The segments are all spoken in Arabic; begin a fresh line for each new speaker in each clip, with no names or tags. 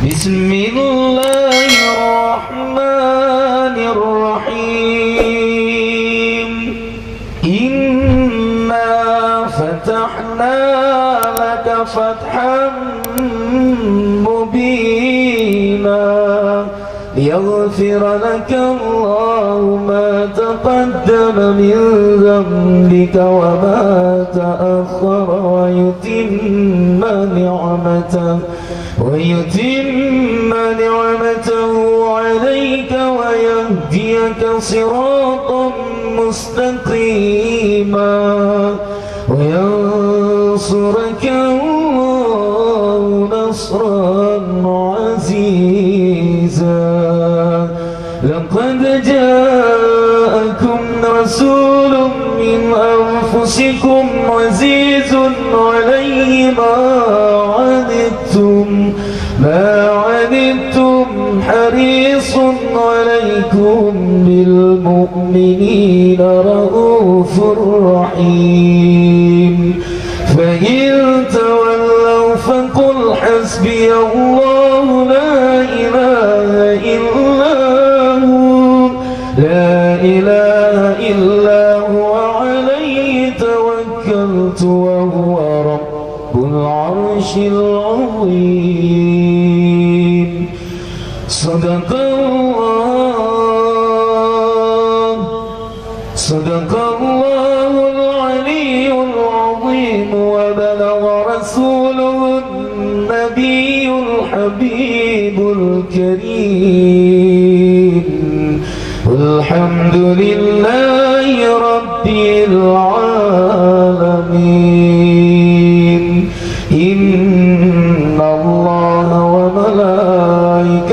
بسم الله الرحمن الرحيم إنا فتحنا لك فتحا مبينا ليغفر لك الله ما تقدم من ذنبك وما تأخر ويتم نعمته عليك ويهديك صراطا مستقيما وينصرك الله نصرا عزيزا لقد جاءكم رسول من أنفسكم عزيز عليه ما عنتم حريص عليكم بالمؤمنين رؤوف رحيم فإن تولوا فقل حسبي الله لا إله إلا هو عليه توكلت وهو رب العرش العظيم صدق الله العلي العظيم وبلغ رسوله النبي الحبيب الكريم والحمد لله رب العالمين إن الله وملائكته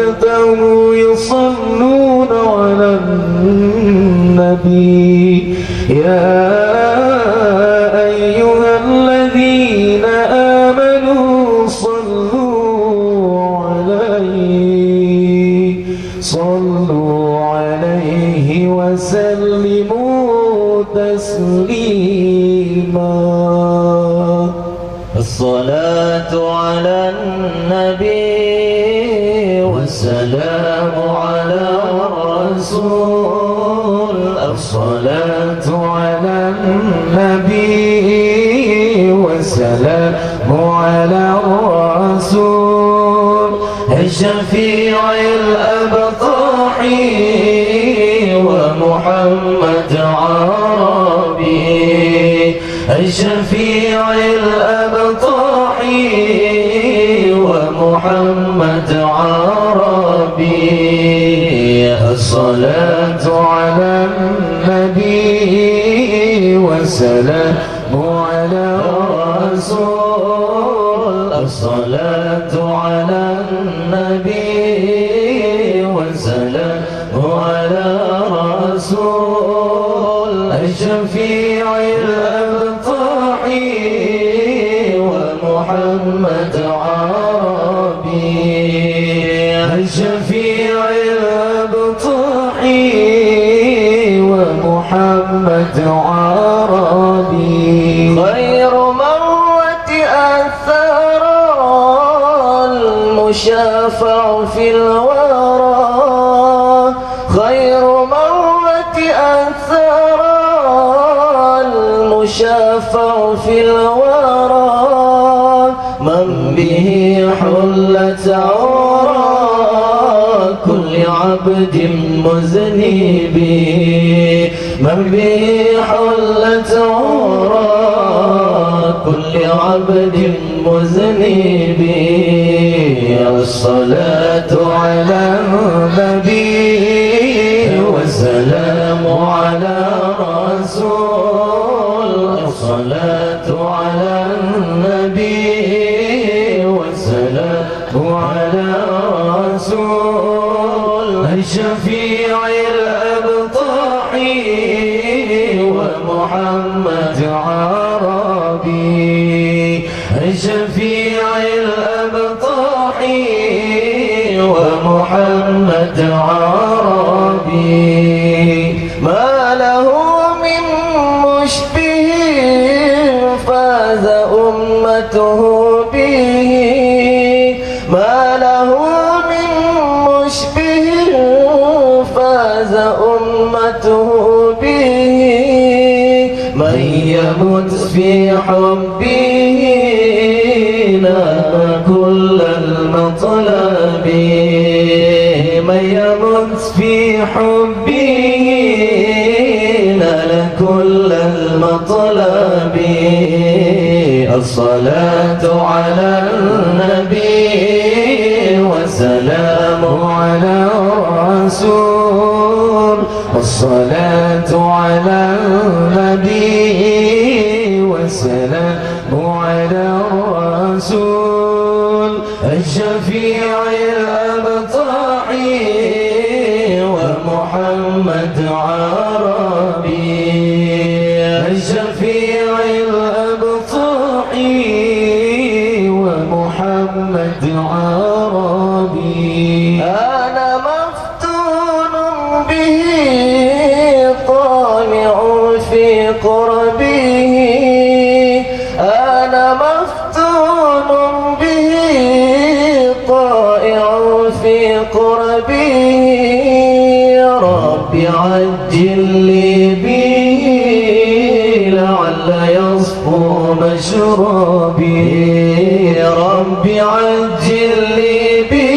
يصلون على النبي يا أيها الذين آمنوا صلوا عليه وسلموا تسليما الصلاة على النبي والسلام على الرسول الصلاة على النبي والسلام على الرسول الشفيع الأبطحي ومحمد عربي الشفيع الأبطحي ومحمد عربي الصلاة على النبي والسلام على الرسول الصلاة على النبي والسلام على الرسول الشفيع الأبطحي ومحمد عربي الشفيع الأبطحي ومحمد عربي خير مرة أثر المشافع في الورى خير مرة أثر المشافع في الورى من به حلت عورى كل عبد مذنب من به حلت عورى كل عبد مذنب الصلاة على النبي والسلام على رسول الصلاة على النبي والسلام على رسول الشفيع الأبطحي ومحمد عربي الشفيع الأبطحي ومحمد عربي ما له من مشبه فاز أمته به ما له فاز أمته به من يمت في حبه نال كل المطلب من يمت في حبه نال كل المطلب الصلاة على النبي والسلام على الرسول الصلاة على النبي والسلام على الرسول الشفيع الأبطحي ومحمد عربي الشفيع الأبطحي ومحمد عربي أنا مفتون به طامع في قربه أنا مفتون به طائع في قربه رب عجل لي به لعل يصفو مشربي رب عجل لي به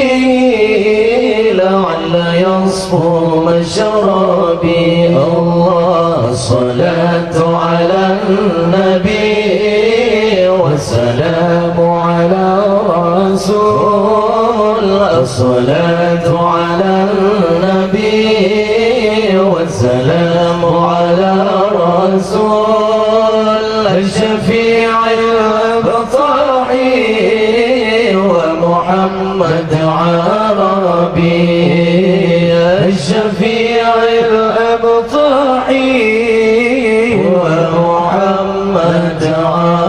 لعل يصفو مشربي الله الصلاة على النبي والسلام على الرسول الصلاة على النبي والسلام على الرسول الشفيع الأبطحي ومحمد عربي الشفيع الأبطحي ومحمد عربي